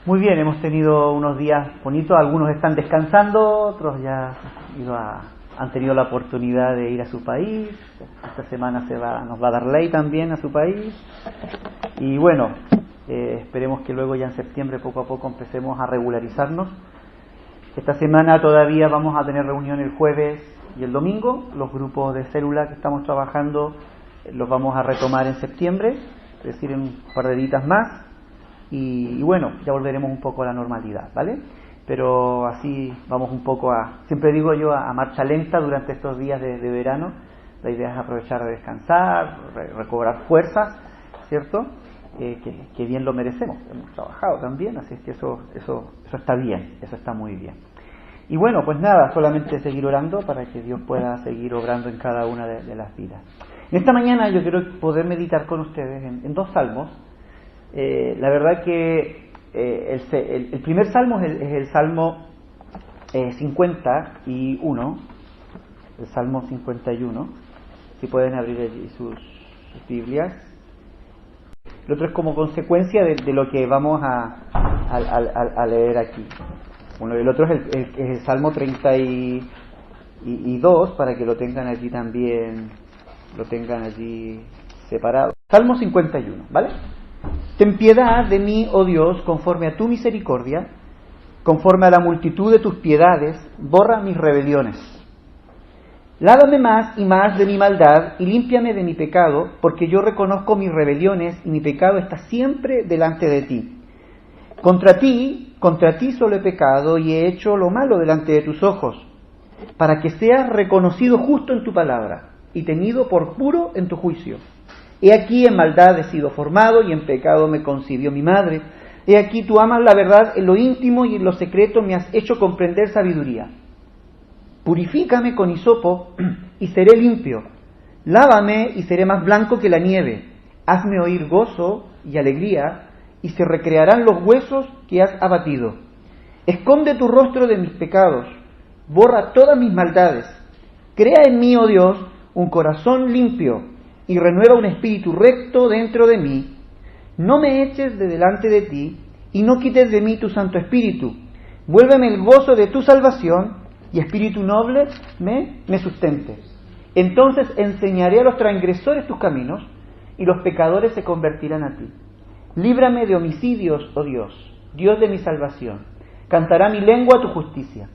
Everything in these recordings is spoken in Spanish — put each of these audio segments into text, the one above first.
Muy bien, hemos tenido unos días bonitos, algunos están descansando, otros ya han tenido la oportunidad de ir a su país. Esta semana nos va a dar ley también a su país. Y bueno, esperemos que luego ya en septiembre poco a poco empecemos a regularizarnos. Esta semana todavía vamos a tener reunión el jueves y el domingo. Los grupos de célula que estamos trabajando los vamos a retomar en septiembre, es decir, en un par de días más. Y bueno, ya volveremos un poco a la normalidad, ¿vale? Pero así vamos un poco siempre digo yo, a marcha lenta durante estos días de verano. La idea es aprovechar de descansar, recobrar fuerzas, ¿cierto? Que bien lo merecemos, hemos trabajado también, así es que eso está bien, eso está muy bien. Y bueno, pues nada, solamente seguir orando para que Dios pueda seguir obrando en cada una de las vidas. En esta mañana yo quiero poder meditar con ustedes en dos salmos. La verdad que el primer salmo es el Salmo 51, el Salmo 51, si pueden abrir allí sus Biblias. El otro es como consecuencia de lo que vamos a leer aquí. Bueno, el otro es el Salmo 32, para que lo tengan allí también, lo tengan allí separado. Salmo 51, ¿vale? Ten piedad de mí, oh Dios, conforme a tu misericordia, conforme a la multitud de tus piedades, borra mis rebeliones. Lávame más y más de mi maldad y límpiame de mi pecado, porque yo reconozco mis rebeliones y mi pecado está siempre delante de ti. Contra ti solo he pecado y he hecho lo malo delante de tus ojos, para que seas reconocido justo en tu palabra y tenido por puro en tu juicio. He aquí en maldad he sido formado y en pecado me concibió mi madre. He aquí tú amas la verdad en lo íntimo y en lo secreto me has hecho comprender sabiduría. Purifícame con hisopo y seré limpio. Lávame y seré más blanco que la nieve. Hazme oír gozo y alegría y se recrearán los huesos que has abatido. Esconde tu rostro de mis pecados. Borra todas mis maldades. Crea en mí, oh Dios, un corazón limpio y renueva un espíritu recto dentro de mí. No me eches de delante de ti, y no quites de mí tu Santo Espíritu. Vuélveme el gozo de tu salvación, y espíritu noble me sustente. Entonces enseñaré a los transgresores tus caminos, y los pecadores se convertirán a ti. Líbrame de homicidios, oh Dios, Dios de mi salvación. Cantará mi lengua tu justicia.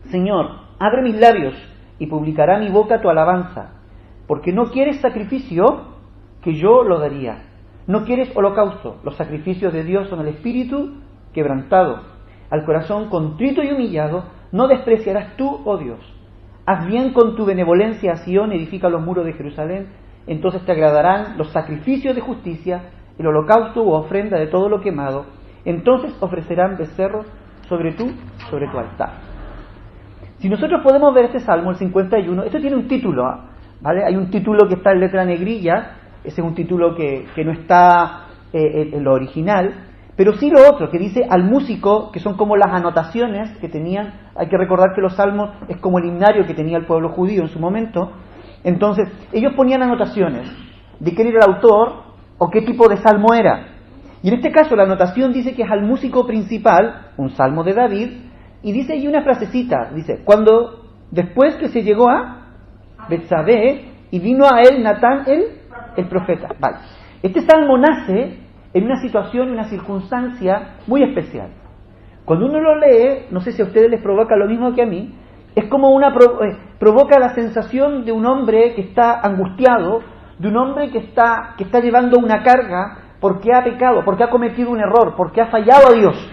Señor, abre mis labios, y publicará mi boca tu alabanza. Porque no quieres sacrificio, que yo lo daría. No quieres holocausto. Los sacrificios de Dios son el espíritu quebrantado. Al corazón contrito y humillado, no despreciarás tú, oh Dios. Haz bien con tu benevolencia a Sión, edifica los muros de Jerusalén. Entonces te agradarán los sacrificios de justicia, el holocausto u ofrenda de todo lo quemado. Entonces ofrecerán becerros sobre tu altar. Si nosotros podemos ver este Salmo, el 51, esto tiene un título, ¿vale? Hay un título que está en letra negrilla, ese es un título que no está en lo original, pero sí lo otro, que dice al músico, que son como las anotaciones que tenían. Hay que recordar que los salmos es como el himnario que tenía el pueblo judío en su momento. Entonces, ellos ponían anotaciones de quién era el autor o qué tipo de salmo era. Y en este caso la anotación dice que es al músico principal, un salmo de David, y dice ahí una frasecita, dice, después que se llegó a Betsabé y vino a él Natán el profeta. Vale. Este salmo nace en una situación, una circunstancia muy especial. Cuando uno lo lee, no sé si a ustedes les provoca lo mismo que a mí, es como provoca la sensación de un hombre que está angustiado, de un hombre que está llevando una carga porque ha pecado, porque ha cometido un error, porque ha fallado a Dios.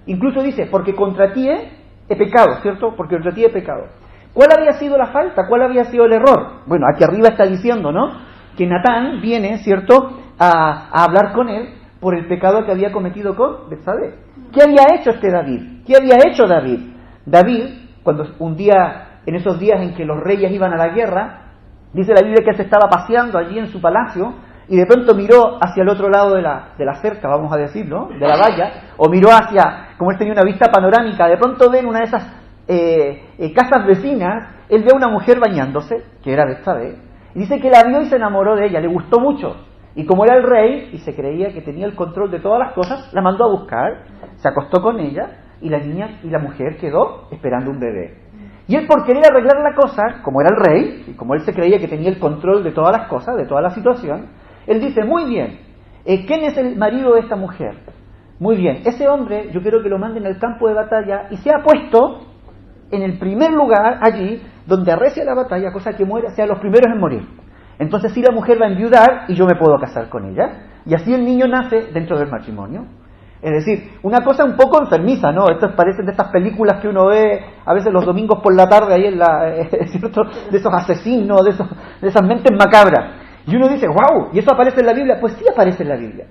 Incluso dice, porque contra ti he pecado, ¿cierto? Porque contra ti he pecado. ¿Cuál había sido la falta? ¿Cuál había sido el error? Bueno, aquí arriba está diciendo, ¿no?, que Natán viene, ¿cierto?, a hablar con él por el pecado que había cometido con Betsabé. ¿Qué había hecho David? ¿Qué había hecho David? David, cuando un día, en esos días en que los reyes iban a la guerra, dice la Biblia que él se estaba paseando allí en su palacio y de pronto miró hacia el otro lado de la cerca, vamos a decirlo, de la valla, o miró como él tenía una vista panorámica, de pronto ve en una de esas casas vecinas, él ve a una mujer bañándose, que era Betsabé, y dice que la vio y se enamoró de ella, le gustó mucho. Y como era el rey y se creía que tenía el control de todas las cosas, la mandó a buscar, se acostó con ella y la niña y la mujer quedó esperando un bebé. Y él, por querer arreglar la cosa, como era el rey y como él se creía que tenía el control de todas las cosas, de toda la situación, él dice, muy bien, ¿quién es el marido de esta mujer? Muy bien, ese hombre yo quiero que lo manden al campo de batalla y sea puesto en el primer lugar allí donde arrecia la batalla, cosa que muera, sea los primeros en morir. Entonces sí, la mujer va a enviudar y yo me puedo casar con ella. Y así el niño nace dentro del matrimonio. Es decir, una cosa un poco enfermiza, ¿no? Estas parecen de estas películas que uno ve a veces los domingos por la tarde ahí en la, ¿cierto? De esos asesinos, de esas mentes macabras. Y uno dice, wow, ¿y eso aparece en la Biblia? Pues sí aparece en la Biblia.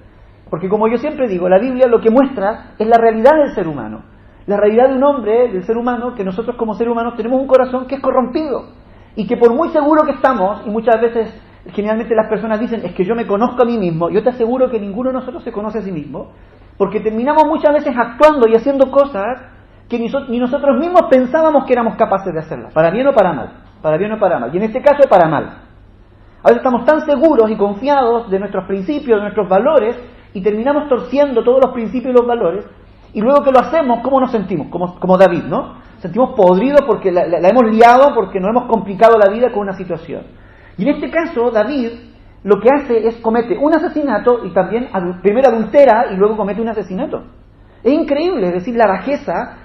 Porque como yo siempre digo, la Biblia lo que muestra es la realidad del ser humano. La realidad de un hombre, del ser humano, que nosotros como seres humanos tenemos un corazón que es corrompido. Y que por muy seguro que estamos, y muchas veces, generalmente las personas dicen, es que yo me conozco a mí mismo, yo te aseguro que ninguno de nosotros se conoce a sí mismo, porque terminamos muchas veces actuando y haciendo cosas que ni nosotros mismos pensábamos que éramos capaces de hacerlas, para bien o para mal, para bien o para mal, y en este caso es para mal. A veces estamos tan seguros y confiados de nuestros principios, de nuestros valores, y terminamos torciendo todos los principios y los valores, y luego que lo hacemos, ¿cómo nos sentimos? Como David, ¿no? Sentimos podridos porque la hemos liado, porque nos hemos complicado la vida con una situación. Y en este caso, David lo que hace es comete un asesinato y también primero adultera y luego comete un asesinato. Es increíble, es decir, la bajeza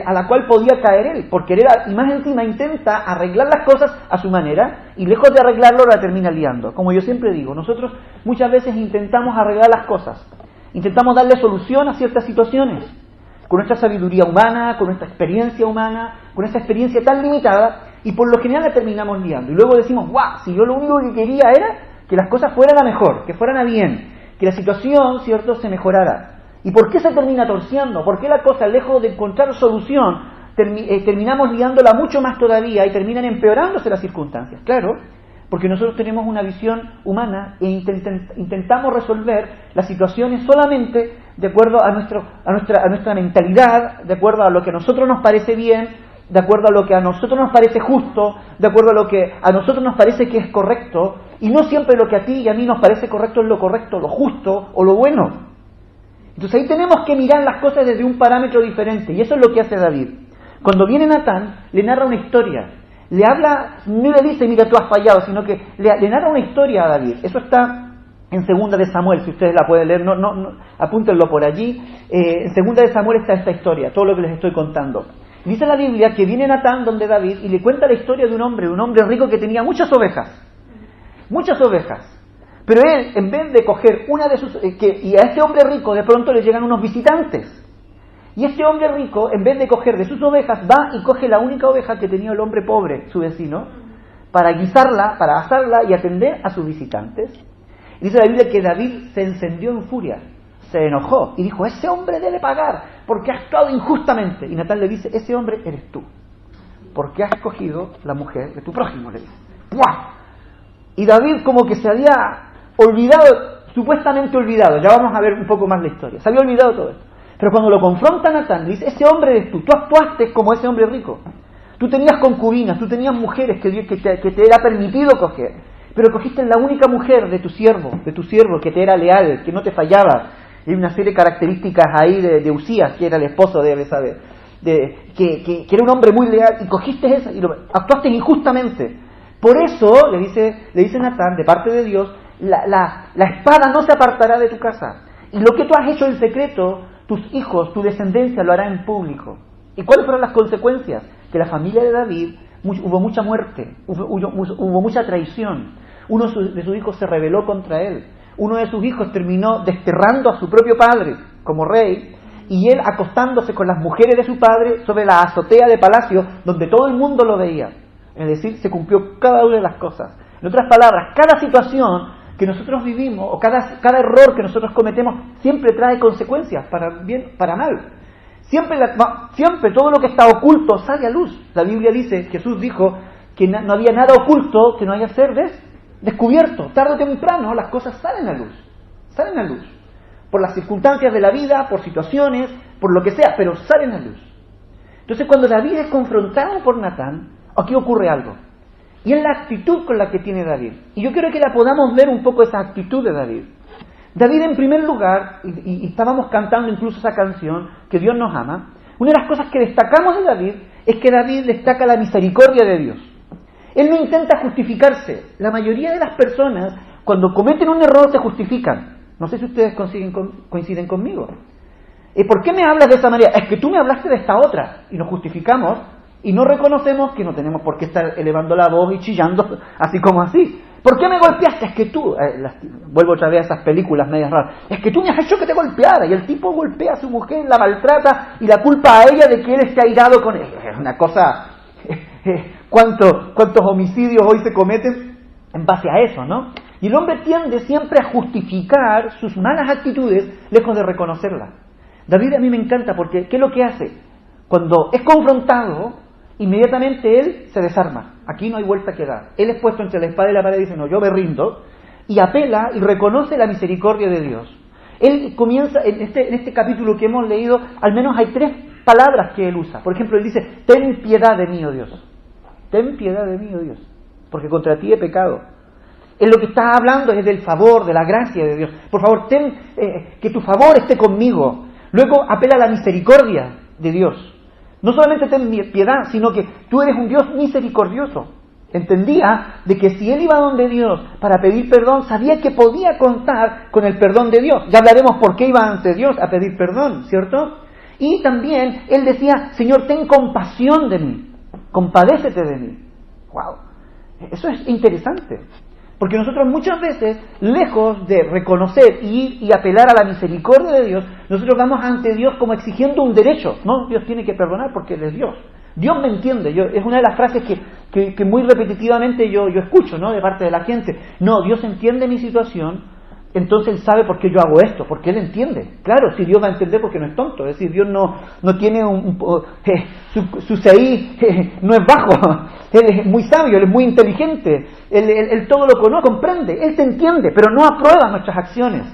a la cual podía caer él, por querer, y más encima intenta arreglar las cosas a su manera y lejos de arreglarlo la termina liando. Como yo siempre digo, nosotros muchas veces intentamos arreglar las cosas, intentamos darle solución a ciertas situaciones, con nuestra sabiduría humana, con nuestra experiencia humana, con esa experiencia tan limitada, y por lo general la terminamos liando. Y luego decimos, guau, si yo lo único que quería era que las cosas fueran a mejor, que fueran a bien, que la situación, ¿cierto?, se mejorara. ¿Y por qué se termina torciendo? ¿Por qué la cosa, lejos de encontrar solución, terminamos liándola mucho más todavía y terminan empeorándose las circunstancias? Claro, porque nosotros tenemos una visión humana e intentamos resolver las situaciones solamente de acuerdo a nuestra mentalidad, de acuerdo a lo que a nosotros nos parece bien, de acuerdo a lo que a nosotros nos parece justo, de acuerdo a lo que a nosotros nos parece que es correcto, y no siempre lo que a ti y a mí nos parece correcto es lo correcto, lo justo o lo bueno. Entonces ahí tenemos que mirar las cosas desde un parámetro diferente, y eso es lo que hace David. Cuando viene Natán, le narra una historia, le habla, no le dice, mira, tú has fallado, sino que le narra una historia a David. Eso está en 2 de Samuel, si ustedes la pueden leer, apúntenlo por allí. En 2 de Samuel está esta historia, todo lo que les estoy contando. Dice la Biblia que viene Natán donde David y le cuenta la historia de un hombre rico que tenía muchas ovejas. Pero él, en vez de coger una de sus... y a este hombre rico de pronto le llegan unos visitantes. Y este hombre rico, en vez de coger de sus ovejas, va y coge la única oveja que tenía el hombre pobre, su vecino, para guisarla, para asarla y atender a sus visitantes. Y dice la Biblia que David se encendió en furia, se enojó y dijo, ese hombre debe pagar porque ha actuado injustamente. Y Natán le dice, ese hombre eres tú, porque has cogido la mujer de tu prójimo, le dice. ¡Buah! Y David como que se había olvidado, supuestamente olvidado, ya vamos a ver un poco más la historia, se había olvidado todo esto. Pero cuando lo confronta Natán, le dice, ese hombre eres tú actuaste como ese hombre rico. Tú tenías concubinas, tú tenías mujeres que te era permitido coger, pero cogiste la única mujer de tu siervo que te era leal, que no te fallaba. Hay una serie de características ahí de Usías, que era el esposo de Besabé, que era un hombre muy leal, y cogiste esa y actuaste injustamente. Por eso, le dice Natán, de parte de Dios, la espada no se apartará de tu casa. Y lo que tú has hecho en secreto, tus hijos, tu descendencia lo hará en público. ¿Y cuáles fueron las consecuencias? Que la familia de David, hubo mucha muerte, hubo mucha traición. Uno de sus hijos se rebeló contra él. Uno de sus hijos terminó desterrando a su propio padre como rey, y él acostándose con las mujeres de su padre sobre la azotea de palacio donde todo el mundo lo veía. Es decir, se cumplió cada una de las cosas. En otras palabras, cada situación que nosotros vivimos o cada error que nosotros cometemos siempre trae consecuencias, para bien, para mal. Siempre todo lo que está oculto sale a luz. La Biblia dice, Jesús dijo que no había nada oculto que no haya ser descubierto. Tarde o temprano las cosas salen a luz. Por las circunstancias de la vida, por situaciones, por lo que sea, pero salen a luz. Entonces cuando David es confrontado por Natán, aquí ocurre algo. Y es la actitud con la que tiene David. Y yo quiero que la podamos ver un poco esa actitud de David. David, en primer lugar, y estábamos cantando incluso esa canción, que Dios nos ama, una de las cosas que destacamos de David es que David destaca la misericordia de Dios. Él no intenta justificarse. La mayoría de las personas, cuando cometen un error, se justifican. No sé si ustedes coinciden conmigo. ¿Por qué me hablas de esa manera? Es que tú me hablaste de esta otra. Y nos justificamos y no reconocemos que no tenemos por qué estar elevando la voz y chillando así como así. ¿Por qué me golpeaste? Es que tú... vuelvo otra vez a esas películas medias raras. Es que tú me has hecho que te golpeara. Y el tipo golpea a su mujer, la maltrata y la culpa a ella de que él esté airado con él. Es una cosa... ¿Cuántos homicidios hoy se cometen en base a eso, no? Y el hombre tiende siempre a justificar sus malas actitudes lejos de reconocerlas. David a mí me encanta porque ¿qué es lo que hace? Cuando es confrontado, inmediatamente él se desarma. Aquí no hay vuelta que dar. Él es puesto entre la espada y la pared y dice, no, yo me rindo. Y apela y reconoce la misericordia de Dios. Él comienza, en este capítulo que hemos leído, al menos hay 3 palabras que él usa. Por ejemplo, él dice, ten piedad de mí, oh Dios. Ten piedad de mí, oh Dios, porque contra ti he pecado. Él lo que está hablando es del favor, de la gracia de Dios. Por favor, que tu favor esté conmigo. Luego apela a la misericordia de Dios. No solamente ten piedad, sino que tú eres un Dios misericordioso. Entendía de que si él iba donde Dios para pedir perdón, sabía que podía contar con el perdón de Dios. Ya hablaremos por qué iba ante Dios a pedir perdón, ¿cierto? Y también él decía, Señor, ten compasión de mí, compadécete de mí. ¡Wow! Eso es interesante. Porque nosotros muchas veces, lejos de reconocer y apelar a la misericordia de Dios, nosotros vamos ante Dios como exigiendo un derecho. No, Dios tiene que perdonar porque Él es Dios. Dios me entiende. Es una de las frases que muy repetitivamente yo escucho, ¿no? De parte de la gente. No, Dios entiende mi situación, entonces Él sabe por qué yo hago esto, porque Él entiende. Claro, si Dios va a entender porque no es tonto. Es decir, Dios no tiene su CI no es bajo. Él es muy sabio, Él es muy inteligente. Él todo lo conoce, comprende. Él te entiende, pero no aprueba nuestras acciones.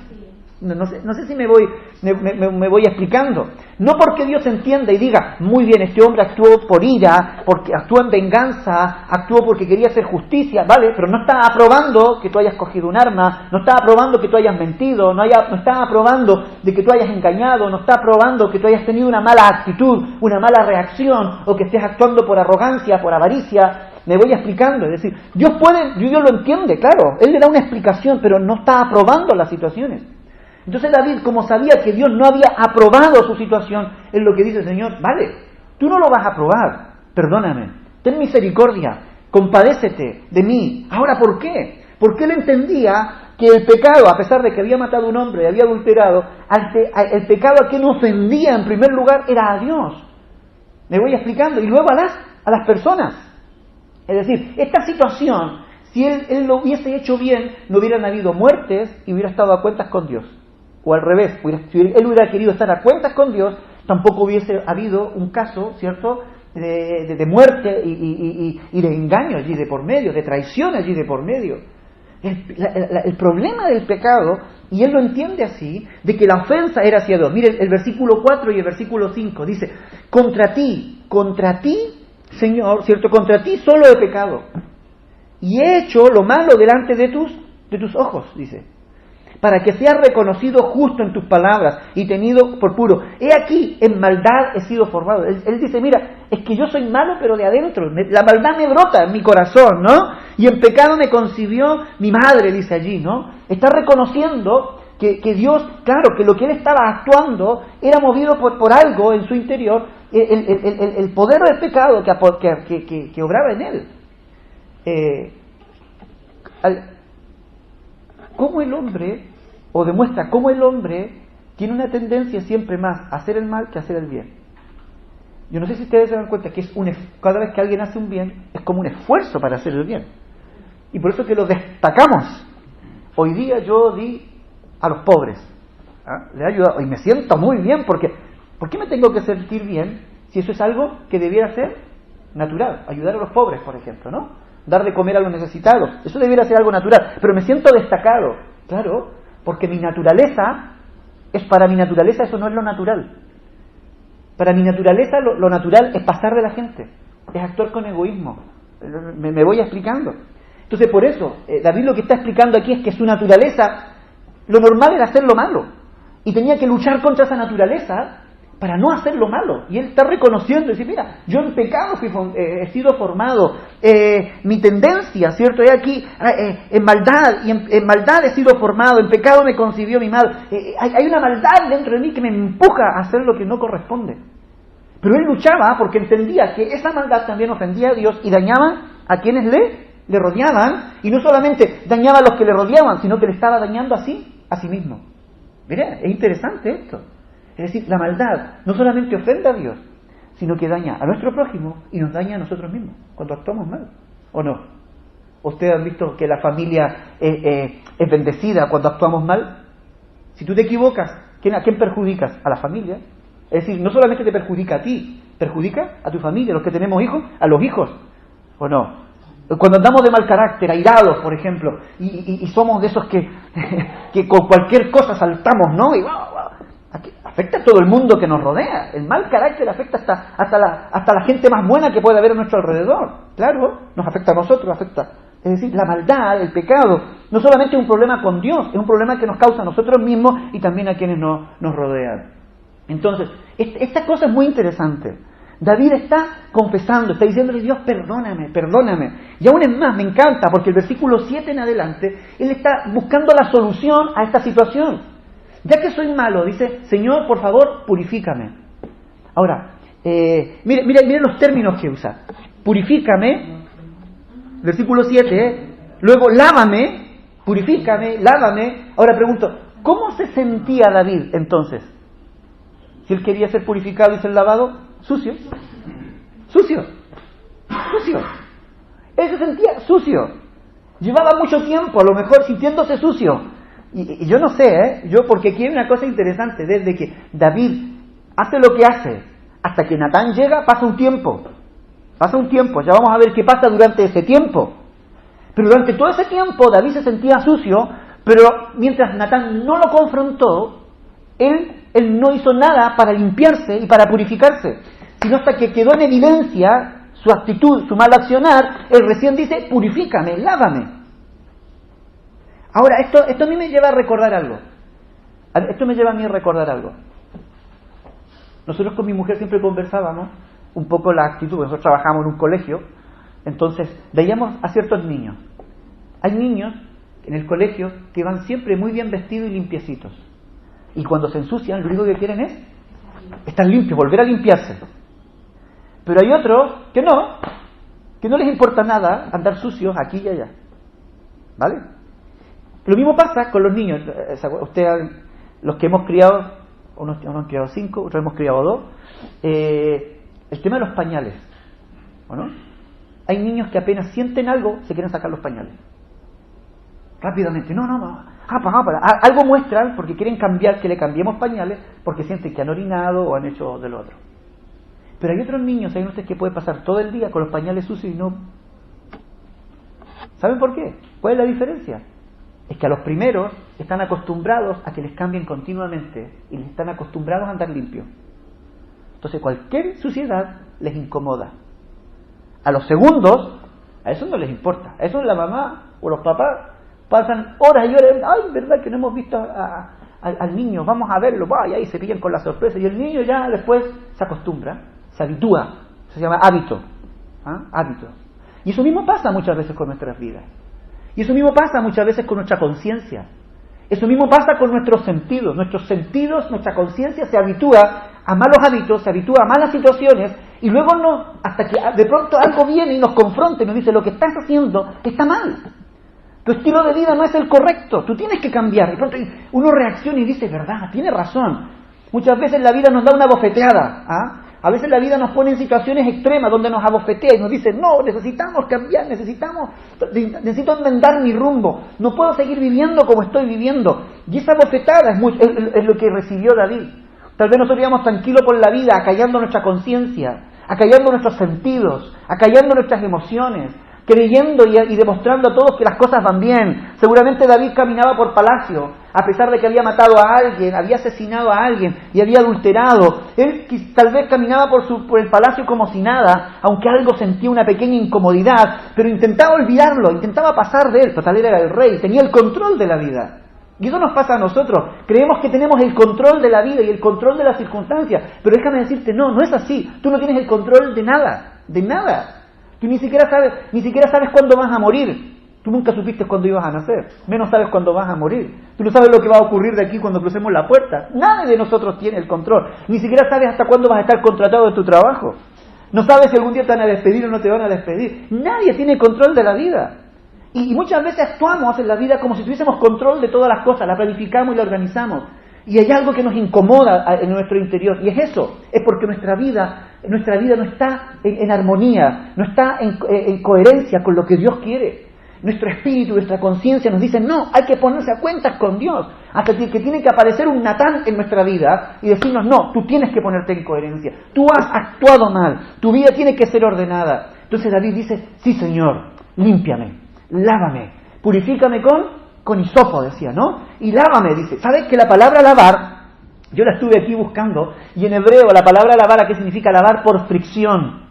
No sé si me voy explicando. No porque Dios entienda y diga, muy bien, este hombre actuó por ira, porque actuó en venganza, actuó porque quería hacer justicia, vale, pero no está aprobando que tú hayas cogido un arma, no está aprobando que tú hayas mentido, no está aprobando de que tú hayas engañado, no está aprobando que tú hayas tenido una mala actitud, una mala reacción, o que estés actuando por arrogancia, por avaricia. Me voy explicando, es decir, Dios lo entiende, claro, Él le da una explicación, pero no está aprobando las situaciones. Entonces David, como sabía que Dios no había aprobado su situación, es lo que dice, Señor, vale, tú no lo vas a aprobar, perdóname, ten misericordia, compadécete de mí. Ahora, ¿por qué? Porque él entendía que el pecado, a pesar de que había matado a un hombre y había adulterado, el pecado a quien ofendía en primer lugar era a Dios. Me voy explicando. Y luego a las personas. Es decir, esta situación, si él lo hubiese hecho bien, no hubieran habido muertes y hubiera estado a cuentas con Dios. O al revés, si él hubiera querido estar a cuentas con Dios, tampoco hubiese habido un caso, ¿cierto?, de muerte y de engaño allí de por medio, de traición allí de por medio. El problema del pecado, y él lo entiende así, de que la ofensa era hacia Dios. Mire el versículo 4 y el versículo 5, dice, contra ti, Señor, ¿cierto?, contra ti solo he pecado, y he hecho lo malo delante de tus ojos, dice, para que seas reconocido justo en tus palabras y tenido por puro. He aquí, en maldad he sido formado. Él dice, mira, es que yo soy malo pero de adentro, la maldad me brota en mi corazón, ¿no? Y en pecado me concibió mi madre, dice allí, ¿no? Está reconociendo que Dios, claro, que lo que él estaba actuando era movido por algo en su interior, el poder del pecado que obraba en él. ¿Cómo el hombre, o demuestra cómo el hombre tiene una tendencia siempre más a hacer el mal que a hacer el bien? Yo no sé si ustedes se dan cuenta que cada vez que alguien hace un bien, es como un esfuerzo para hacer el bien. Y por eso que lo destacamos. Hoy día yo di a los pobres. Le he ayudado, y me siento muy bien, porque ¿por qué me tengo que sentir bien si eso es algo que debiera ser natural? Ayudar a los pobres, por ejemplo, ¿no? Dar de comer a los necesitados, eso debiera ser algo natural, pero me siento destacado, claro, porque para mi naturaleza eso no es lo natural. Para mi naturaleza lo natural es pasar de la gente, es actuar con egoísmo, Me voy explicando. Entonces, por eso, David lo que está explicando aquí es que su naturaleza, lo normal era hacer lo malo. Y tenía que luchar contra esa naturaleza para no hacer lo malo. Y él está reconociendo y dice, mira, yo en pecado he sido formado. Mi tendencia, ¿cierto? He aquí, en maldad, y en maldad he sido formado. En pecado me concibió mi madre. Hay una maldad dentro de mí que me empuja a hacer lo que no corresponde. Pero él luchaba porque entendía que esa maldad también ofendía a Dios y dañaba a quienes le rodeaban. Y no solamente dañaba a los que le rodeaban, sino que le estaba dañando a sí mismo. Mira, es interesante esto. Es decir, la maldad no solamente ofende a Dios, sino que daña a nuestro prójimo y nos daña a nosotros mismos cuando actuamos mal. ¿O no? ¿Ustedes han visto que la familia es bendecida cuando actuamos mal? Si tú te equivocas, ¿a quién perjudicas? A la familia. Es decir, no solamente te perjudica a ti, perjudica a tu familia, los que tenemos hijos, a los hijos. ¿O no? Cuando andamos de mal carácter, airados, por ejemplo, y somos de esos que con cualquier cosa saltamos, ¿no? Y afecta a todo el mundo que nos rodea. El mal carácter afecta hasta la gente más buena que puede haber a nuestro alrededor. Claro, nos afecta a nosotros, afecta. Es decir, la maldad, el pecado, no solamente es un problema con Dios, es un problema que nos causa a nosotros mismos y también a quienes nos rodean. Entonces, esta cosa es muy interesante. David está confesando, está diciéndole, Dios, perdóname. Y aún es más, me encanta, porque el versículo 7 en adelante, él está buscando la solución a esta situación. Ya que soy malo, dice, Señor, por favor, purifícame. Ahora, mire los términos que usa. Purifícame, versículo 7, luego lávame, purifícame, lávame. Ahora pregunto, ¿cómo se sentía David entonces? Si él quería ser purificado y ser lavado, sucio. Él se sentía sucio. Llevaba mucho tiempo, a lo mejor, sintiéndose sucio. Y yo no sé, yo, porque aquí hay una cosa interesante, desde que David hace lo que hace, hasta que Natán llega, pasa un tiempo, ya vamos a ver qué pasa durante ese tiempo. Pero durante todo ese tiempo David se sentía sucio, pero mientras Natán no lo confrontó, él no hizo nada para limpiarse y para purificarse, sino hasta que quedó en evidencia su actitud, su mal accionar, él recién dice, purifícame, lávame. Ahora, esto a mí me lleva a recordar algo. Nosotros con mi mujer siempre conversábamos un poco la actitud. Nosotros trabajamos en un colegio, entonces veíamos a ciertos niños. Hay niños en el colegio que van siempre muy bien vestidos y limpiecitos. Y cuando se ensucian, lo único que quieren es estar limpios, volver a limpiarse. Pero hay otros que no les importa nada andar sucios aquí y allá. ¿Vale? Lo mismo pasa con los niños. Ustedes, los que hemos criado, unos han criado 5, otros hemos criado 2, el tema de los pañales, ¿o no? Hay niños que apenas sienten algo, se quieren sacar los pañales. Rápidamente, algo muestran porque quieren cambiar, que le cambiemos pañales, porque sienten que han orinado o han hecho de lo otro. Pero hay otros niños, hay ustedes que pueden pasar todo el día con los pañales sucios y no. ¿Saben por qué? ¿Cuál es la diferencia? Es que a los primeros están acostumbrados a que les cambien continuamente y les están acostumbrados a andar limpios. Entonces cualquier suciedad les incomoda. A los segundos, a eso no les importa. A eso la mamá o los papás pasan horas y horas. Ay, verdad que no hemos visto al niño, vamos a verlo. Y ahí se pillan con la sorpresa. Y el niño ya después se acostumbra, se habitúa. Se llama hábito. Hábito. Y eso mismo pasa muchas veces con nuestras vidas. Y eso mismo pasa muchas veces con nuestra conciencia. Eso mismo pasa con nuestros sentidos. Nuestros sentidos, nuestra conciencia se habitúa a malos hábitos, se habitúa a malas situaciones, y luego no, hasta que de pronto algo viene y nos confronta y nos dice, lo que estás haciendo está mal. Tu estilo de vida no es el correcto, tú tienes que cambiar. De pronto uno reacciona y dice, verdad, tiene razón. Muchas veces la vida nos da una bofeteada. A veces la vida nos pone en situaciones extremas donde nos abofetea y nos dice, no, necesitamos cambiar, necesito enmendar mi rumbo, no puedo seguir viviendo como estoy viviendo. Y esa bofetada es lo que recibió David. Tal vez nosotros íbamos tranquilos por la vida, acallando nuestra conciencia, acallando nuestros sentidos, acallando nuestras emociones, creyendo y demostrando a todos que las cosas van bien. Seguramente David caminaba por palacio, a pesar de que había matado a alguien, había asesinado a alguien y había adulterado. Él tal vez caminaba por el palacio como si nada, aunque algo sentía una pequeña incomodidad, pero intentaba olvidarlo, intentaba pasar de él. Total, era el rey, tenía el control de la vida. Y eso nos pasa a nosotros. Creemos que tenemos el control de la vida y el control de las circunstancias. Pero déjame decirte, no es así. Tú no tienes el control de nada, de nada. Tú ni siquiera sabes cuándo vas a morir. Tú nunca supiste cuándo ibas a nacer. Menos sabes cuándo vas a morir. Tú no sabes lo que va a ocurrir de aquí cuando crucemos la puerta. Nadie de nosotros tiene el control. Ni siquiera sabes hasta cuándo vas a estar contratado en tu trabajo. No sabes si algún día te van a despedir o no te van a despedir. Nadie tiene control de la vida. Y muchas veces actuamos en la vida como si tuviésemos control de todas las cosas, la planificamos y la organizamos. Y hay algo que nos incomoda en nuestro interior, y es eso, es porque nuestra vida no está en armonía, no está en coherencia con lo que Dios quiere. Nuestro espíritu, nuestra conciencia nos dicen, no, hay que ponerse a cuentas con Dios, hasta que tiene que aparecer un Natán en nuestra vida y decirnos, no, tú tienes que ponerte en coherencia, tú has actuado mal, tu vida tiene que ser ordenada. Entonces David dice, sí Señor, límpiame. Lávame, purifícame con hisopo, decía, ¿no? Y lávame, dice. ¿Sabes que la palabra lavar, yo la estuve aquí buscando, y en hebreo la palabra lavar, ¿a qué significa? Lavar por fricción.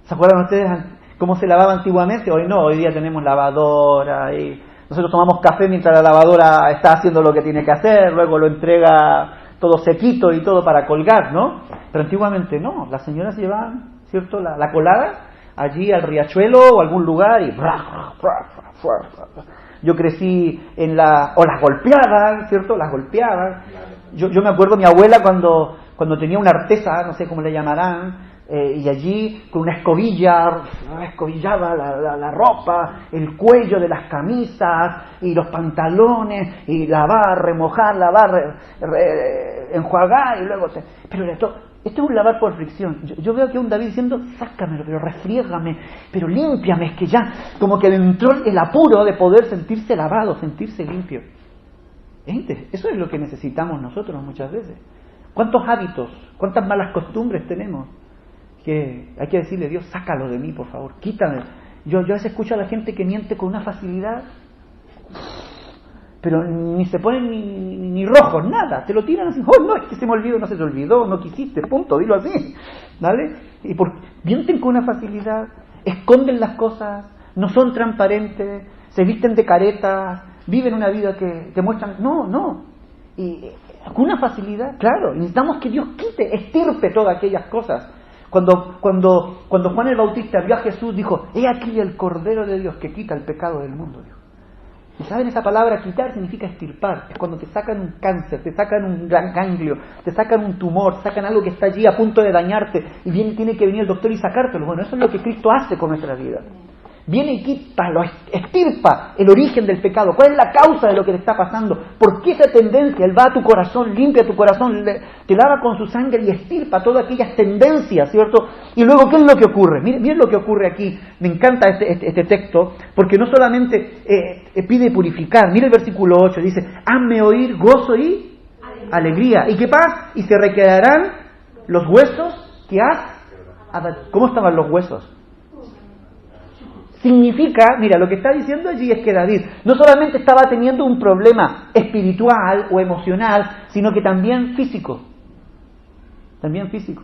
¿Se acuerdan ustedes cómo se lavaba antiguamente? Hoy no, hoy día tenemos lavadora, y nosotros tomamos café mientras la lavadora está haciendo lo que tiene que hacer, luego lo entrega todo sequito y todo para colgar, ¿no? Pero antiguamente no, las señoras llevaban, ¿cierto?, la colada, allí al riachuelo o algún lugar y yo crecí o las golpeaban, ¿cierto? Las golpeaban. Yo me acuerdo mi abuela cuando tenía una artesa, no sé cómo le llamarán, y allí con una escobilla escobillaba la ropa, el cuello de las camisas y los pantalones y lavar, remojar, enjuagar y luego pero era todo. Esto es un lavar por fricción. Yo veo que un David diciendo, sácamelo, pero refriégame, pero límpiame, es que ya, como que le entró el apuro de poder sentirse lavado, sentirse limpio. Gente, eso es lo que necesitamos nosotros muchas veces. ¿Cuántos hábitos, cuántas malas costumbres tenemos? Que hay que decirle, Dios, sácalo de mí, por favor, quítame. Yo a veces escucho a la gente que miente con una facilidad, pero ni se ponen ni rojos, nada, te lo tiran así, oh no, es que se me olvidó, no se te olvidó, no quisiste, punto, dilo así, ¿vale? Y mienten con una facilidad, esconden las cosas, no son transparentes, se visten de caretas, viven una vida que te muestran, no, y con una facilidad, claro, necesitamos que Dios quite, estirpe todas aquellas cosas. Cuando Juan el Bautista vio a Jesús, dijo, he aquí el Cordero de Dios que quita el pecado del mundo, dijo. ¿Y saben esa palabra quitar? Significa estirpar. Es cuando te sacan un cáncer, te sacan un ganglio, te sacan un tumor, te sacan algo que está allí a punto de dañarte y tiene que venir el doctor y sacártelo. Bueno, eso es lo que Cristo hace con nuestra vida. Viene y quita, lo estirpa el origen del pecado. ¿Cuál es la causa de lo que te está pasando? ¿Por qué esa tendencia? Él va a tu corazón, limpia tu corazón, te lava con su sangre y estirpa todas aquellas tendencias, ¿cierto? Y luego, ¿qué es lo que ocurre? Miren lo que ocurre aquí. Me encanta este texto, porque no solamente pide purificar. Mira el versículo 8, dice, hazme oír gozo y alegría. ¿Y qué pasa? Y se requedarán los huesos que has... ¿Cómo estaban los huesos? Significa, mira, lo que está diciendo allí es que David no solamente estaba teniendo un problema espiritual o emocional, sino que también físico. También físico.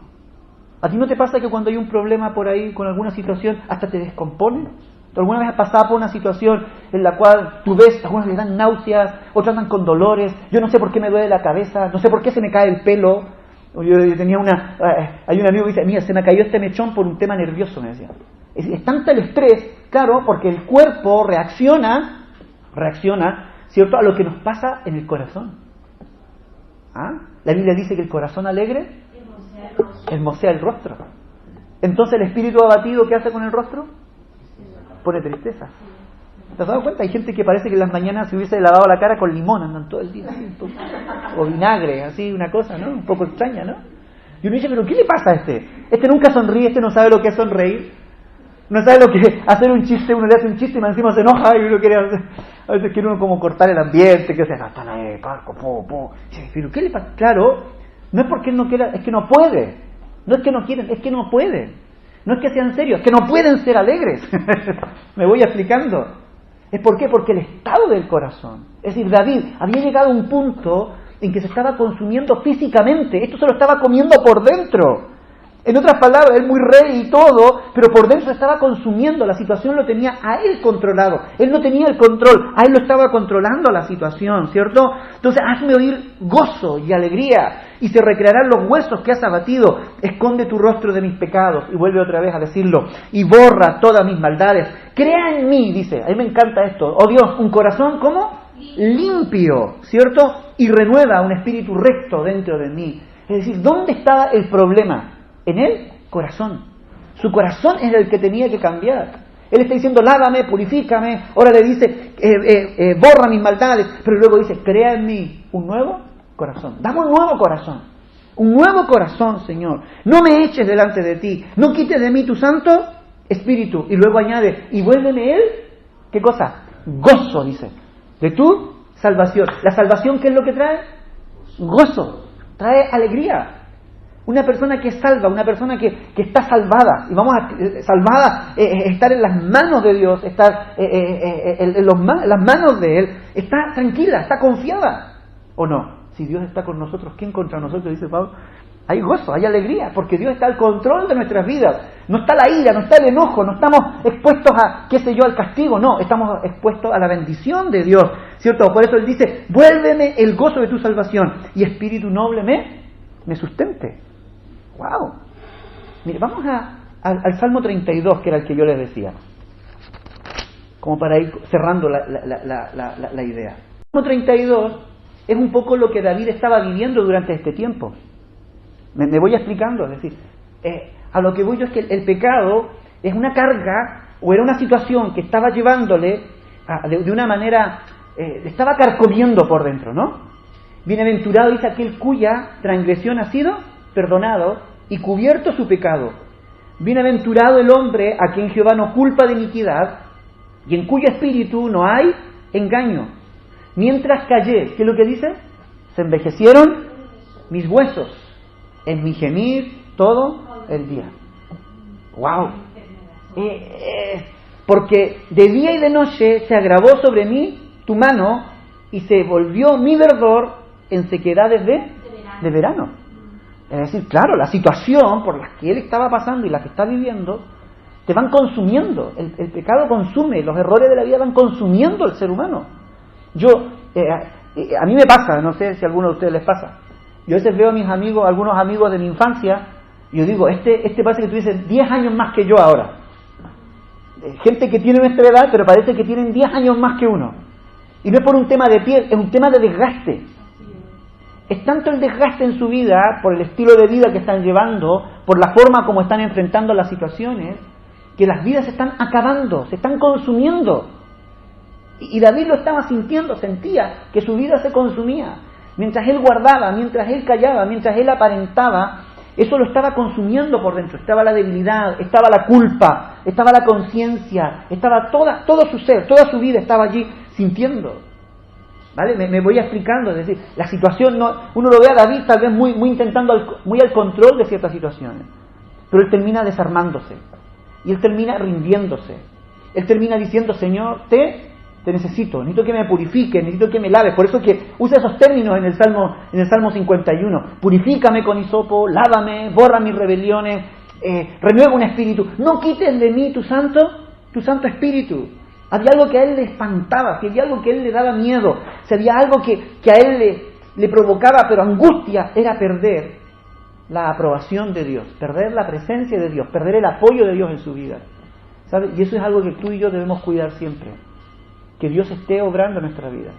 ¿A ti no te pasa que cuando hay un problema por ahí con alguna situación hasta te descompone? ¿Tú alguna vez has pasado por una situación en la cual tú ves, algunos les dan náuseas, otros andan con dolores, yo no sé por qué me duele la cabeza, no sé por qué se me cae el pelo? Yo tenía hay un amigo que dice, mira, se me cayó este mechón por un tema nervioso, me decía. Es tanto el estrés, claro, porque el cuerpo reacciona, ¿cierto?, a lo que nos pasa en el corazón. ¿Ah? La Biblia dice que el corazón alegre hermosea el rostro. Entonces el espíritu abatido, ¿qué hace con el rostro? Pone tristeza. ¿Te has dado cuenta? Hay gente que parece que en las mañanas se hubiese lavado la cara con limón, andan todo el día así, o vinagre, así, una cosa, ¿no? Un poco extraña, ¿no? Y uno dice, ¿pero qué le pasa a este? Este nunca sonríe, este no sabe lo que es sonreír. No sabe lo que es hacer un chiste, uno le hace un chiste y encima se enoja y uno quiere hacer, a veces quiere uno como cortar el ambiente, que sea, están ahí, parco, pero ¿qué le pasa? Claro, no es porque él no quiera, es que no puede. No es que no quieren, es que no puede. No es que sean serios, es que no pueden ser alegres. Me voy explicando. ¿Es por qué? Porque el estado del corazón. Es decir, David había llegado a un punto en que se estaba consumiendo físicamente. Esto se lo estaba comiendo por dentro. En otras palabras, él muy rey y todo, pero por dentro estaba consumiendo. La situación lo tenía a él controlado. Él no tenía el control, a él lo estaba controlando la situación, ¿cierto? Entonces, hazme oír gozo y alegría, y se recrearán los huesos que has abatido. Esconde tu rostro de mis pecados, y vuelve otra vez a decirlo, y borra todas mis maldades. Crea en mí, dice, a mí me encanta esto, oh Dios, un corazón, ¿cómo? Limpio, ¿cierto? Y renueva un espíritu recto dentro de mí. Es decir, ¿dónde estaba el problema? En el corazón. Su corazón era el que tenía que cambiar. Él está diciendo, lávame, purifícame. Ahora le dice, borra mis maldades. Pero luego dice, crea en mí un nuevo corazón. Dame un nuevo corazón. Un nuevo corazón, Señor. No me eches delante de ti. No quites de mí tu santo espíritu. Y luego añade, y vuélveme él, ¿qué cosa? Gozo, dice, de tu salvación. ¿La salvación qué es lo que trae? Gozo. Trae alegría. Una persona que es salva, una persona que está salvada, y vamos a salvada, estar en las manos de Dios, estar en las manos de Él, está tranquila, está confiada, ¿o no? Si Dios está con nosotros, ¿quién contra nosotros? Dice Pablo. Hay gozo, hay alegría, porque Dios está al control de nuestras vidas. No está la ira, no está el enojo, no estamos expuestos a, qué sé yo, al castigo, no, estamos expuestos a la bendición de Dios, ¿cierto? Por eso Él dice, vuélveme el gozo de tu salvación, y espíritu noble me sustente. ¡Wow! Mire, vamos al Salmo 32, que era el que yo les decía, como para ir cerrando la idea. El Salmo 32 es un poco lo que David estaba viviendo durante este tiempo. Me voy explicando, es decir, a lo que voy yo es que el pecado es una carga, o era una situación que estaba llevándole de una manera, le estaba carcomiendo por dentro, ¿no? Bienaventurado dice aquel cuya transgresión ha sido perdonado y cubierto su pecado. Bienaventurado el hombre a quien Jehová no culpa de iniquidad y en cuyo espíritu no hay engaño. Mientras callé, ¿qué es lo que dice? Se envejecieron mis huesos en mi gemir todo el día. ¡Wow! Porque de día y de noche se agravó sobre mí tu mano y se volvió mi verdor en sequedades de verano. Es decir, claro, la situación por la que él estaba pasando y la que está viviendo te van consumiendo. El pecado consume, los errores de la vida van consumiendo al ser humano. A mí me pasa, no sé si a alguno de ustedes les pasa. Yo a veces veo a mis amigos, algunos amigos de mi infancia, y yo digo, este parece que tuviese 10 años más que yo ahora. Gente que tiene nuestra edad, pero parece que tienen 10 años más que uno. Y no es por un tema de piel, es un tema de desgaste. Es tanto el desgaste en su vida, por el estilo de vida que están llevando, por la forma como están enfrentando las situaciones, que las vidas se están acabando, se están consumiendo. Y David lo estaba sintiendo, sentía que su vida se consumía. Mientras él guardaba, mientras él callaba, mientras él aparentaba, eso lo estaba consumiendo por dentro. Estaba la debilidad, estaba la culpa, estaba la conciencia, estaba todo su ser, toda su vida estaba allí sintiendo. ¿Vale? Me voy explicando, es decir, la situación, uno lo ve a David tal vez muy al control de ciertas situaciones, pero él termina desarmándose, y él termina rindiéndose, él termina diciendo, Señor, te necesito que me purifique, necesito que me lave. Por eso que usa esos términos en el Salmo 51, purifícame con hisopo, lávame, borra mis rebeliones, renueva un espíritu, no quites de mí tu santo espíritu. Había algo que a él le espantaba, si había algo que a él le daba miedo, si había algo que a él le provocaba, pero angustia, era perder la aprobación de Dios, perder la presencia de Dios, perder el apoyo de Dios en su vida. ¿Sabes? Y eso es algo que tú y yo debemos cuidar siempre, que Dios esté obrando en nuestra vida,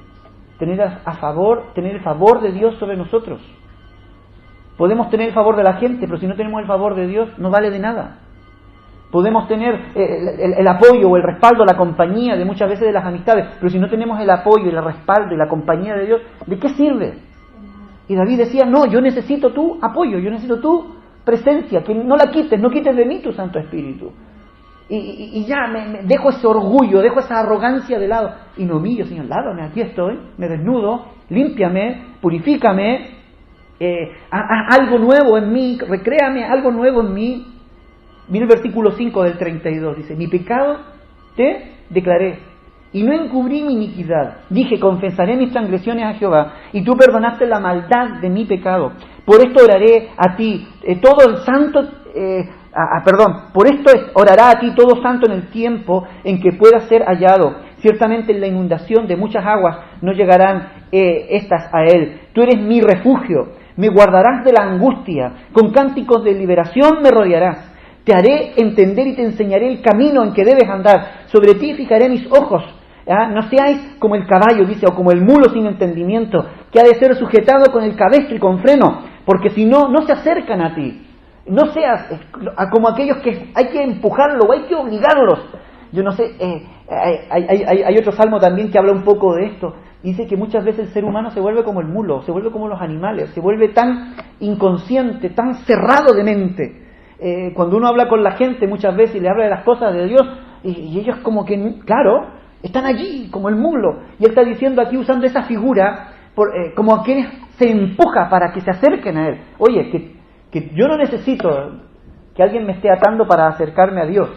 tener el favor de Dios sobre nosotros. Podemos tener el favor de la gente, pero si no tenemos el favor de Dios, no vale de nada. Podemos tener el apoyo o el respaldo, la compañía de muchas veces de las amistades, pero si no tenemos el apoyo y el respaldo y la compañía de Dios, ¿de qué sirve? Y David decía, no, yo necesito tu apoyo, yo necesito tu presencia, que no la quites, no quites de mí tu Santo Espíritu. Y ya me dejo ese orgullo, dejo esa arrogancia de lado y me humillo, Señor, lávame, aquí estoy, me desnudo, límpiame, purifícame, haz algo nuevo en mí, recréame algo nuevo en mí. Mira el versículo 5 del 32, dice, mi pecado te declaré, y no encubrí mi iniquidad. Dije, confesaré mis transgresiones a Jehová, y tú perdonaste la maldad de mi pecado. Por esto oraré a ti, todo el santo, por esto orará a ti todo santo en el tiempo en que pueda ser hallado. Ciertamente en la inundación de muchas aguas no llegarán estas a él. Tú eres mi refugio, me guardarás de la angustia, con cánticos de liberación me rodearás. Te haré entender y te enseñaré el camino en que debes andar. Sobre ti fijaré mis ojos. No seáis como el caballo, dice, o como el mulo sin entendimiento, que ha de ser sujetado con el cabestro y con freno, porque si no, no se acercan a ti. No seas como aquellos que hay que empujarlo o hay que obligarlos. Yo no sé, hay otro salmo también que habla un poco de esto. Dice que muchas veces el ser humano se vuelve como el mulo, se vuelve como los animales, se vuelve tan inconsciente, tan cerrado de mente. Cuando uno habla con la gente muchas veces y le habla de las cosas de Dios, y ellos como que, claro, están allí como el mulo. Y él está diciendo aquí, usando esa figura, como a quienes se empuja para que se acerquen a él. Oye, que yo no necesito que alguien me esté atando para acercarme a Dios.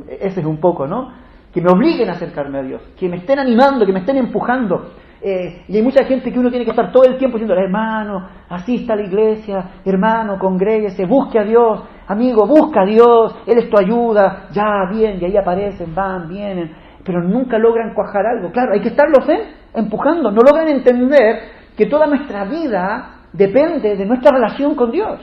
Ese es un poco, ¿no? Que me obliguen a acercarme a Dios, que me estén animando, que me estén empujando. Y hay mucha gente que uno tiene que estar todo el tiempo diciendo, hermano, asista a la iglesia, hermano, congréguese, busque a Dios, amigo, busca a Dios, Él es tu ayuda, ya, bien, y ahí aparecen, van, vienen, pero nunca logran cuajar algo. Claro, hay que estarlos empujando, no logran entender que toda nuestra vida depende de nuestra relación con Dios.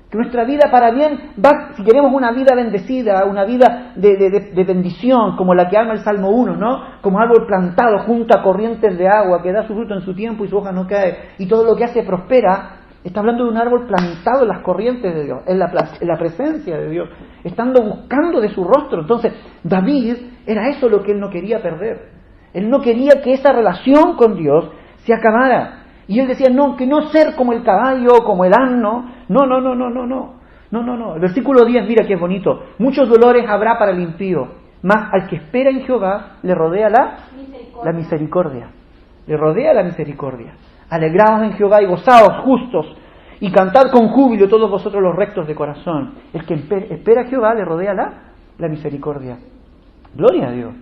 Que nuestra vida para bien va, si queremos una vida bendecida, una vida de bendición, como la que habla el Salmo 1, ¿no? Como árbol plantado junto a corrientes de agua, que da su fruto en su tiempo y su hoja no cae, y todo lo que hace prospera. Está hablando de un árbol plantado en las corrientes de Dios, en la presencia de Dios, estando buscando de su rostro. Entonces, David era eso lo que él no quería perder. Él no quería que esa relación con Dios se acabara. Y él decía, no, que no ser como el caballo, como el asno. No. El versículo 10, mira qué bonito. Muchos dolores habrá para el impío, mas al que espera en Jehová le rodea la misericordia. Le rodea la misericordia. Alegraos en Jehová y gozaos justos, y cantad con júbilo todos vosotros los rectos de corazón. El que espera a Jehová le rodea la misericordia. Gloria a Dios.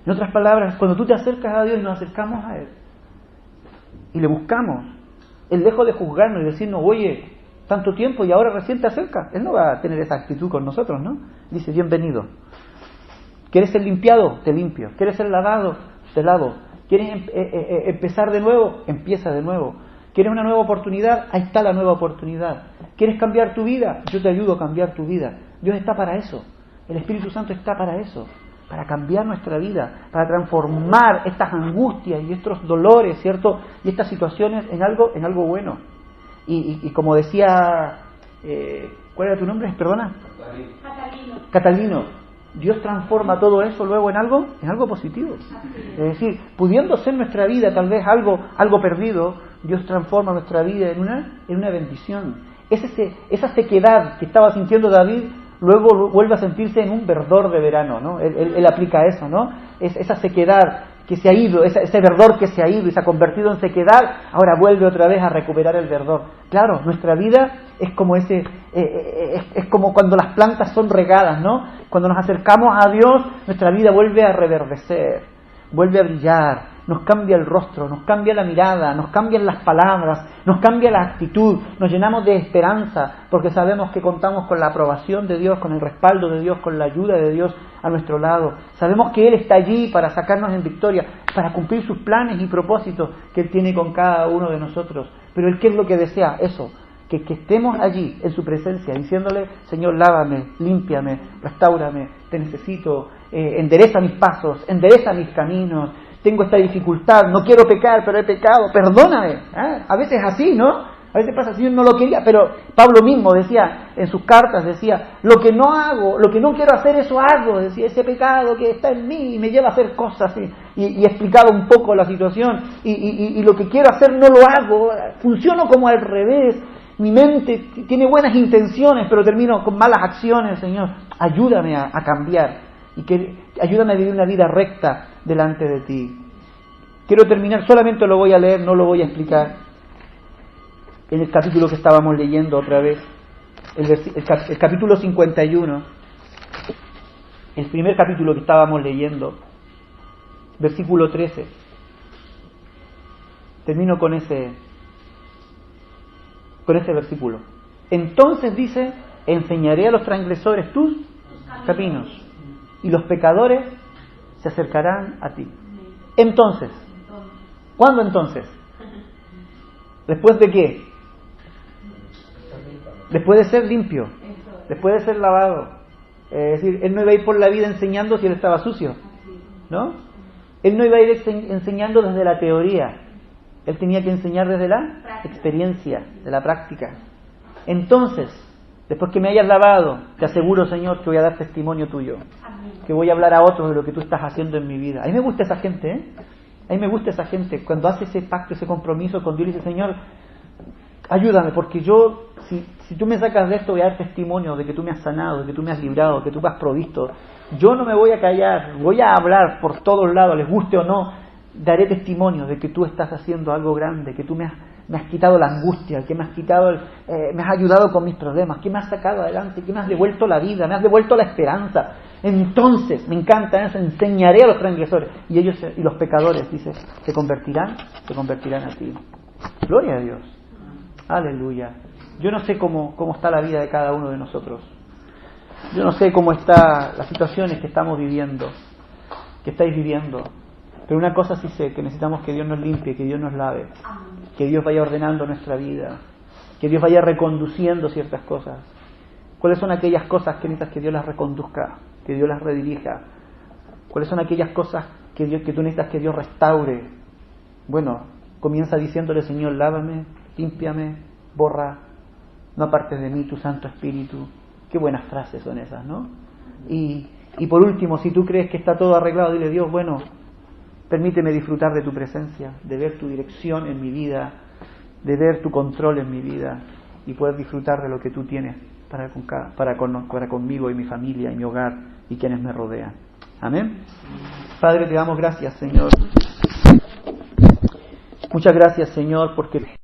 En otras palabras, cuando tú te acercas a Dios y nos acercamos a Él, y le buscamos, Él lejos de juzgarnos y decirnos, oye, tanto tiempo y ahora recién te acercas, Él no va a tener esa actitud con nosotros, ¿no? Dice, bienvenido. ¿Quieres ser limpiado? Te limpio. ¿Quieres ser lavado? Te lavo. ¿Quieres empezar de nuevo? Empieza de nuevo. ¿Quieres una nueva oportunidad? Ahí está la nueva oportunidad. ¿Quieres cambiar tu vida? Yo te ayudo a cambiar tu vida. Dios está para eso. El Espíritu Santo está para eso. Para cambiar nuestra vida, para transformar estas angustias y estos dolores, ¿cierto? Y estas situaciones en algo bueno. Y como decía, ¿cuál era tu nombre? ¿Perdona? Catalino. Dios transforma todo eso luego en algo positivo. Es decir, pudiendo ser nuestra vida tal vez algo perdido, Dios transforma nuestra vida en una bendición. Esa sequedad que estaba sintiendo David, luego vuelve a sentirse en un verdor de verano, ¿no? Él aplica eso, ¿no? Esa sequedad que se ha ido, ese verdor que se ha ido y se ha convertido en sequedad, ahora vuelve otra vez a recuperar el verdor. Claro, nuestra vida es como es como cuando las plantas son regadas, ¿no? Cuando nos acercamos a Dios, nuestra vida vuelve a reverdecer, vuelve a brillar. Nos cambia el rostro, nos cambia la mirada, nos cambian las palabras, nos cambia la actitud, nos llenamos de esperanza, porque sabemos que contamos con la aprobación de Dios, con el respaldo de Dios, con la ayuda de Dios a nuestro lado. Sabemos que Él está allí para sacarnos en victoria, para cumplir sus planes y propósitos que Él tiene con cada uno de nosotros. Pero Él, ¿qué es lo que desea? Eso, que estemos allí en su presencia, diciéndole, Señor, lávame, límpiame, restáurame, te necesito, endereza mis pasos, endereza mis caminos. Tengo esta dificultad, no quiero pecar, pero he pecado, perdóname. A veces así, ¿no? A veces pasa así, yo no lo quería, pero Pablo mismo decía, en sus cartas decía, lo que no hago, lo que no quiero hacer, eso hago, decía, ese pecado que está en mí y me lleva a hacer cosas, y explicaba un poco la situación, y lo que quiero hacer no lo hago, funciono como al revés, mi mente tiene buenas intenciones, pero termino con malas acciones. Señor, ayúdame a cambiar, ayúdame a vivir una vida recta delante de ti. Quiero terminar, solamente lo voy a leer, no lo voy a explicar. En el capítulo que estábamos leyendo otra vez, el capítulo 51, el primer capítulo que estábamos leyendo, versículo 13. Termino con ese versículo. Entonces dice, enseñaré a los transgresores tus caminos, y los pecadores se acercarán a ti. Entonces, ¿cuándo entonces? ¿Después de qué? Después de ser limpio, después de ser lavado. Es decir, él no iba a ir por la vida enseñando si él estaba sucio, ¿no? Él no iba a ir enseñando desde la teoría, él tenía que enseñar desde la experiencia, de la práctica. Entonces, después que me hayas lavado, te aseguro, Señor, que voy a dar testimonio tuyo, que voy a hablar a otros de lo que tú estás haciendo en mi vida. A mí me gusta esa gente, ¿eh? A mí me gusta esa gente, cuando hace ese pacto, ese compromiso con Dios y dice, Señor, ayúdame, porque yo, si tú me sacas de esto, voy a dar testimonio de que tú me has sanado, de que tú me has librado, de que tú me has provisto. Yo no me voy a callar, voy a hablar por todos lados, les guste o no, daré testimonio de que tú estás haciendo algo grande, que tú me has quitado la angustia, que me has quitado, me has ayudado con mis problemas, que me has sacado adelante, que me has devuelto la vida, me has devuelto la esperanza. Entonces, me encanta eso, enseñaré a los transgresores y ellos y los pecadores, dice, se convertirán a ti. Gloria a Dios. Aleluya. Yo no sé cómo está la vida de cada uno de nosotros. Yo no sé cómo están las situaciones que estamos viviendo, que estáis viviendo. Pero una cosa sí sé, que necesitamos que Dios nos limpie, que Dios nos lave, que Dios vaya ordenando nuestra vida, que Dios vaya reconduciendo ciertas cosas. ¿Cuáles son aquellas cosas que necesitas que Dios las reconduzca, que Dios las redirija? ¿Cuáles son aquellas cosas que tú necesitas que Dios restaure? Bueno, comienza diciéndole, Señor, lávame, límpiame, borra, no apartes de mí tu Santo Espíritu. Qué buenas frases son esas, ¿no? Y por último, si tú crees que está todo arreglado, dile, Dios, bueno, permíteme disfrutar de tu presencia, de ver tu dirección en mi vida, de ver tu control en mi vida y poder disfrutar de lo que tú tienes para conmigo y mi familia y mi hogar y quienes me rodean. Amén. Padre, te damos gracias, Señor. Muchas gracias, Señor, porque